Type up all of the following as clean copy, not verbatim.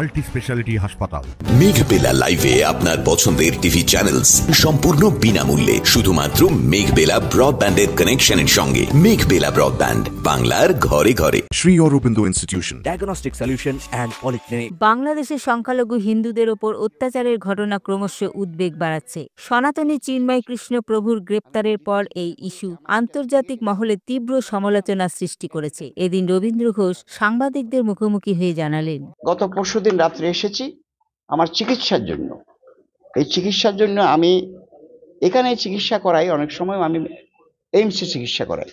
Multi speciality হাসপাতাল। মেঘবেলা লাইভে আপনার পছন্দের টিভি চ্যানেলস সম্পূর্ণ বিনামূল্যে, শুধুমাত্র মেঘবেলা ব্রডব্যান্ডের কানেকশনের সঙ্গে। মেঘবেলা ব্রডব্যান্ড, বাংলার ঘরে ঘরে। Sri Aurobindo Institution, diagnostic solution and polyclinic. বাংলাদেশের সংখ্যালঘু হিন্দুদের ওপর অত্যাচারের ঘটনা ক্রমশ উদ্বেগ বাড়াচ্ছে। সনাতনী চিন্ময় কৃষ্ণ প্রভুর গ্রেপ্তারের পর এই ইস্যু আন্তর্জাতিক মহলে তীব্র সমালোচনা সৃষ্টি করেছে। এদিন রবীন্দ্র ঘোষ সাংবাদিকদের মুখোমুখি হয়ে জানালেন, গত পরশুদিন রাত্রে এসেছি আমার চিকিৎসার জন্য। এই চিকিৎসার জন্য আমি এখানে চিকিৎসা করাই, অনেক সময় আমি এইমসে চিকিৎসা করাই,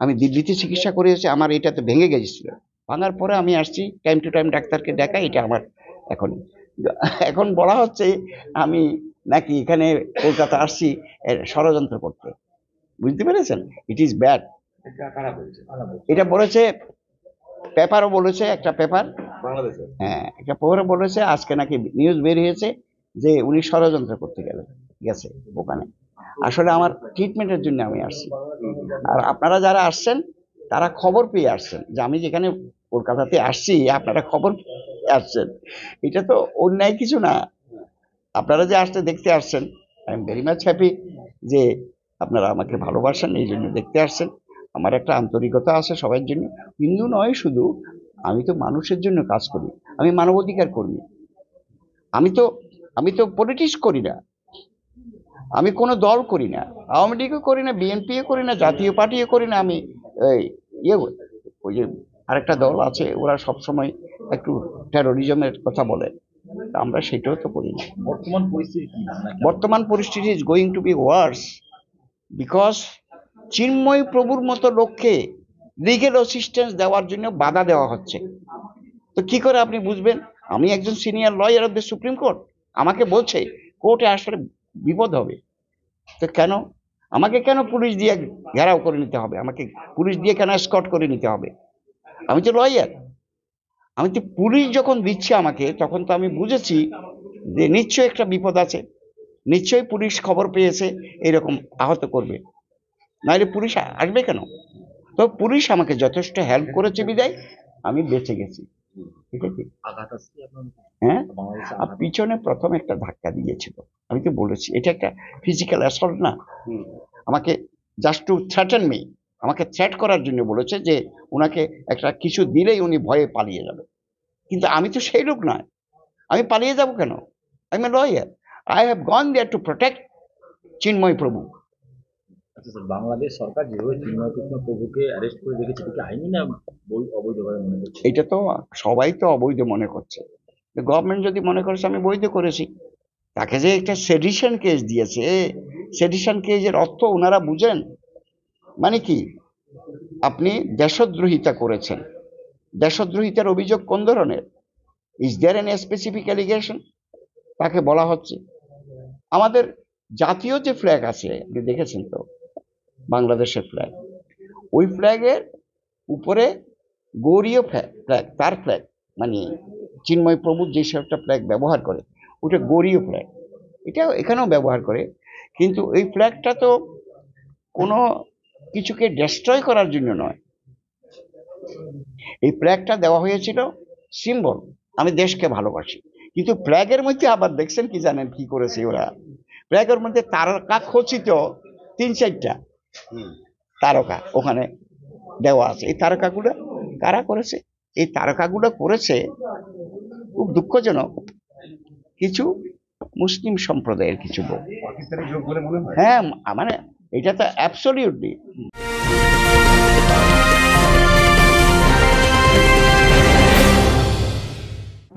আমি দিল্লিতে চিকিৎসা করেছি। আমার এটাতে ভেঙে গেছিল, ভাঙার পরে আমি আসছি টাইম টু টাইম ডাক্তারকে দেখাই। এটা আমার এখন বলা হচ্ছে আমি নাকি এখানে কলকাতা আসছি ষড়যন্ত্র করতে। বুঝতে পেরেছেন? It is bad. এটা বলেছে পেপারও বলেছে, একটা পেপার, হ্যাঁ একটা পেপারও বলেছে আজকে নাকি নিউজ বের হয়েছে যে উনি ষড়যন্ত্র করতে গেছে ওখানে। আসলে আমার ট্রিটমেন্টের জন্য আমি আসছি, আর আপনারা যারা আসছেন তারা খবর পেয়ে আসছেন যে আমি যেখানে কলকাতাতে আসছি, আপনারা খবর আসছেন। এটা তো অন্যায় কিছু না। আপনারা যে আসতে দেখতে আসছেন, I am very much happy যে আপনারা আমাকে ভালোবাসেন, এই জন্য দেখতে আসছেন। আমার একটা আন্তরিকতা আছে সবার জন্য। হিন্দু নয় শুধু, আমি তো মানুষের জন্য কাজ করি, আমি মানবাধিকার কর্মী। আমি তো পলিটিক্স করি না, আমি কোনো দল করি না, আওয়ামী লীগও করি না, বিএনপিও করি না, জাতীয় পার্টিও করি না। আমি ওই যে আরেকটা দল আছে, ওরা সবসময় একটু টেরোরিজমের কথা বলে, আমরা সেটাও তো করি না। বর্তমান পরিস্থিতি is going to be worse because Chinmoy প্রভুর মতো লোককে লিগেল অ্যাসিস্ট্যান্স দেওয়ার জন্য বাধা দেওয়া হচ্ছে। তো কি করে আপনি বুঝবেন? আমি একজন senior lawyer of the supreme court, আমাকে বলছে কোর্টে আসলে বিপদ হবে। তো কেন আমাকে পুলিশ দিয়ে ঘেরাও করে নিতে হবে? আমাকে পুলিশ দিয়ে কেন এসকর্ট করে নিতে হবে? আমি তো লয়ার। আমি তো পুলিশ যখন দিচ্ছে আমাকে, তখন তো আমি বুঝেছি যে নিশ্চয়ই একটা বিপদ আছে, নিশ্চয়ই পুলিশ খবর পেয়েছে এরকম আহত করবে, নাহলে পুলিশ আসবে কেন? তো পুলিশ আমাকে যথেষ্ট হেল্প করেছে বিদায় আমি বেঁচে গেছি। ঠিক আছে? হ্যাঁ, আর পিছনে প্রথম একটা ধাক্কা দিয়েছিল, আমি তো বলেছি এটা একটা ফিজিক্যাল অ্যাসল্ট না। আমাকে জাস্ট টু থ্রেটেন মি, আমাকে থ্রেট করার জন্য বলেছে যে ওনাকে একটা কিছু দিলেই উনি ভয়ে পালিয়ে যাবে। কিন্তু আমি তো সেই লোক নয়, আমি পালিয়ে যাব কেন? I am a lawyer, I have gone there to protect Chinmoy Prabhu. Bangladesh সরকার যেভাবে চিন্ময় কৃষ্ণ প্রভুকে অ্যারেস্ট করে রেখেছে, এটা কি আইনি না অবৈধভাবে মনে করছে? এটা তো সবাই তো অবৈধ মনে করছে। গভর্নমেন্ট যদি মনে করেছে আমি বৈধ করেছি, তাকে যে একটা সেডিশন কেস দিয়েছে, সেডিশন কেসের অর্থ ওনারা বুঝেন? মানে কি, আপনি দেশদ্রোহিতা করেছেন। দেশদ্রোহিতার অভিযোগ কোন ধরনের? Is there any specific allegation? তাকে বলা হচ্ছে আমাদের জাতীয় যে ফ্ল্যাগ আছে, আপনি দেখেছেন তো বাংলাদেশের ফ্ল্যাগ, ওই ফ্ল্যাগের উপরে গৌরীয় ফ্ল্যাগ, তার ফ্ল্যাগ, মানে চিন্ময় প্রভু যে একটা ফ্ল্যাগ ব্যবহার করে ওটা গৌরীয় ফ্ল্যাগ, এটা এখানেও ব্যবহার করে। কিন্তু এই ফ্ল্যাগটা তো কোনো কিছুকে ডিস্ট্রয় করার জন্য নয়। এই ফ্ল্যাগটা দেওয়া হয়েছিল সিম্বল, আমি দেশকে ভালোবাসি। কিন্তু ফ্ল্যাগের মধ্যে আবার দেখছেন কি জানেন কি করেছে ওরা? ফ্ল্যাগের মধ্যে তারকা খচিত 3-4টা তারকা ওখানে দেওয়া আছে। এই তারকাগুলো কারা করেছে? এই তারকাগুলো করেছে, খুব দুঃখজনক, কিছু মুসলিম সম্প্রদায়ের কিছু লোক। হ্যাঁ, মানে এটা তো অ্যাবসলিউটলি।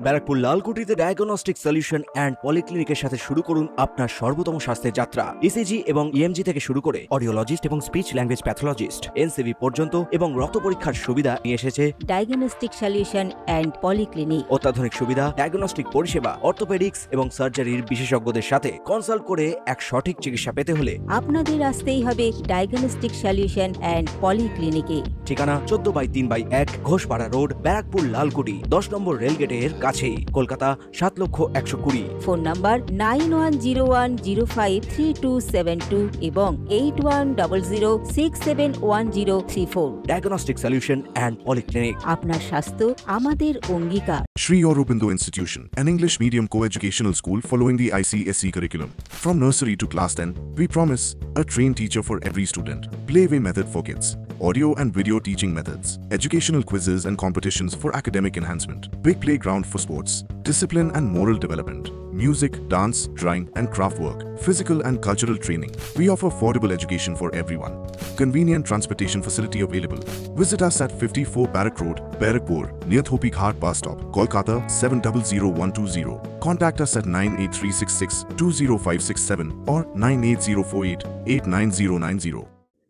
ব্যারাকপুর লালকুটিতে ডায়াগনস্টিক সলিউশন অ্যান্ড পলিক্লিনিকের সাথে শুরু করুন আপনার সর্বোত্তম স্বাস্থ্যের যাত্রা। ইসিজি এবং ইএমজি থেকে শুরু করে অডিওলজিস্ট এবং স্পিচ ল্যাঙ্গুয়েজ প্যাথোলজিস্ট, এনসিভি পর্যন্ত এবং রক্ত পরীক্ষার সুবিধা নিয়ে এসেছে ডায়াগনস্টিক সলিউশন অ্যান্ড পলিক্লিনিক। অত্যাধুনিক সুবিধা, ডায়াগনস্টিক পরিষেবা, অর্থোপেডিক্স এবং সার্জারির বিশেষজ্ঞদের সাথে কনসাল্ট করে এক সঠিক চিকিৎসা পেতে হলে আপনাদের আসতেই হবে ডায়াগনস্টিক সলিউশন অ্যান্ড পলিক্লিনিকে। ঠিকানা 14/3/1 ঘোষপাড়া রোড, ব্যারাকপুর লালকুটি, 10 নম্বর রেলগেটের কাছে। কাছেই। কলকাতা 7,01,20। ফোন নাম্বার 9101053272 এবং 8100671034। Diagnostic solution and polyclinic. আপনার স্বাস্থ্য আমাদের অঙ্গীকার। Sri Aurobindo Institution, an English medium co-educational school following the ICSE curriculum. From nursery to class 10, we promise a trained teacher for every student, playway method for kids, audio and video teaching methods, educational quizzes and competitions for academic enhancement, big playground for sports, discipline and moral development, music, dance, drawing and craft work, physical and cultural training. We offer affordable education for everyone. Convenient transportation facility available. Visit us at 54 Barrack Road, Barrackpur, near Thopi Ghat bus stop, Kolkata 700120. Contact us at 98366-20567 or 98048-89090.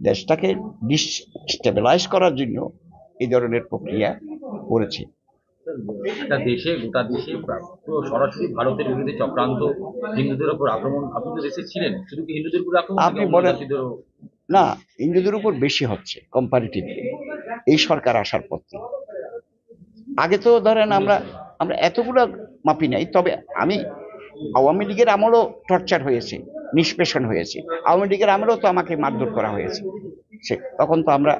দেশটাকে destabilise করার জন্য এই ধরনের প্রক্রিয়া করেছে। একটা দেশে, গোটা দেশে পুরো সরাসরি ভারতের বিরুদ্ধে চক্রান্ত, হিন্দুদের উপর আক্রমণ। আপনি তো দেশে ছিলেন, শুধু কি হিন্দুদের উপর আক্রমণ? আপনি বলেন না, হিন্দুদের উপর বেশি হচ্ছে কম্পারিটিভলি এই সরকার আসার পর থেকে। আগে তো ধরেন আমরা এতগুলো মাপি নাই, তবে আমি আওয়ামী লীগের আমলও টর্চার হয়েছে, নিষ্পেষণ হয়েছে। আওয়ামী লীগের আমলেও তো আমাকে মারধর করা হয়েছে, তখন তো আমরা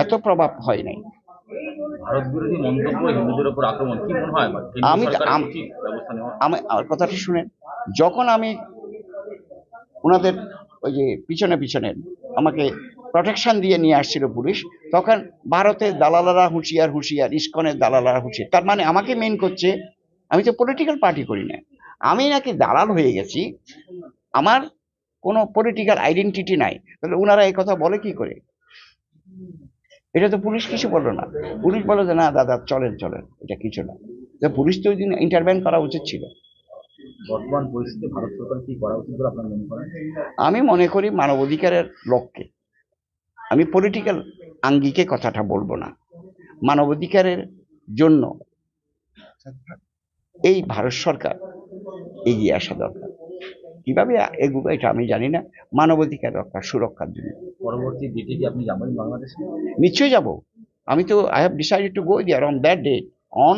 এত প্রভাব হয় নাই। ভারত বিরোধী মন্তব্য, হিন্দুদের উপর আক্রমণ, কি মনে হয় আমার কথাটা শুনেন, যখন আমি ওনাদের ওই যে পিছনে আমাকে প্রোটেকশন দিয়ে নিয়ে আসছিল পুলিশ, তখন ভারতের দালালারা হুঁশিয়ার, ইসকনের দালালারা হুঁশিয়ার। তার মানে আমাকে মেন করছে, আমি তো পলিটিক্যাল পার্টি করি না, আমি নাকি দালাল হয়ে গেছি, আমার কোনো পলিটিক্যাল আইডেন্টিটি নাই। তাহলে ওনারা এই কথা বলে কি করে? এটা তো পুলিশ কিছু বললো না। পুলিশ বলে যে না দাদা চলেন, এটা কিছু না। পুলিশ তো ওই দিন ইন্টারভেন করা উচিত ছিল। বর্তমান পরিস্থিতি ভারত সরকার কি করা উচিত বলে আপনার মনে করেন? আমি মনে করি মানবাধিকারের লক্ষ্যে, আমি পলিটিক্যাল আঙ্গিকে কথাটা বলবো না, মানবাধিকারের জন্য এই ভারত সরকার এগিয়ে আসা দরকার। কিভাবে এগুলো এটা আমি জানি না, মানবাধিকার রক্ষা, সুরক্ষার জন্য। পরবর্তী ডেটে কি আপনি যাবেন বাংলাদেশে? নিশ্চয়ই যাব। আমি তো I have decided to go there on that day, on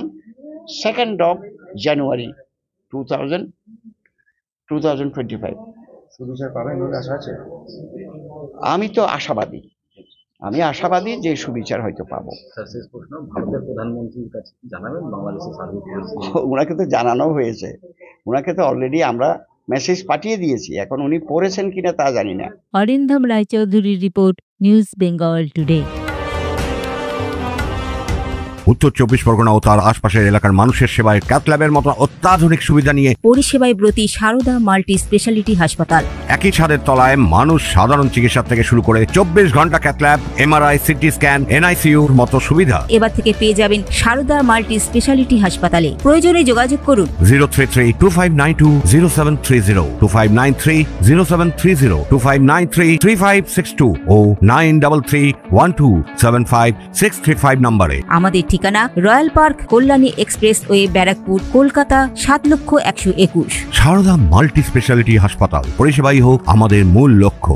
2nd of January 2025। আমি তো আশাবাদী, যে সুবিচার হয়তো পাবো। শেষ প্রশ্ন, ভারতের প্রধানমন্ত্রীর কাছে জানাবেন বাংলাদেশের সার্বিক পরিস্থিতি? ওনাকে তো জানানো হয়েছে, ওনাকে তো অলরেডি আমরা মেসেজ পাঠিয়ে দিয়েছি, এখন উনি পড়েছেন কিনা তা জানি না। অরিন্দম রায়চৌধুরীর রিপোর্ট, নিউজ বেঙ্গল টুডে। উত্তর 24 পরগনা ও তার আশপাশের এলাকার মানুষের সেবায় ক্যাথ ল্যাবের মতো অত্যাধুনিক সুবিধা নিয়ে পরিষেবায় ব্রতী সারদা মাল্টি স্পেশালিটি হাসপাতাল। একই ছাদের তলায় মানুষ সাধারণ চিকিৎসা থেকে শুরু করে 24 ঘন্টা cath lab, MRI, CT scan, এনআইসিইউর মতো সুবিধা এবার থেকে পেয়ে যাবেন সারদা মাল্টি স্পেশালিটি হাসপাতালে। প্রয়োজনে যোগাযোগ করুন 033-2592-0730, 2593-0730, 2593-3562 ও 9331275635 নম্বরে। আমাদের ঠিকানা royal park, Kalyani expressway, Barrackpore, Kolkata 7,01,21। Sarada multi speciality হাসপাতাল, পরিষেবাই হোক আমাদের মূল লক্ষ্য।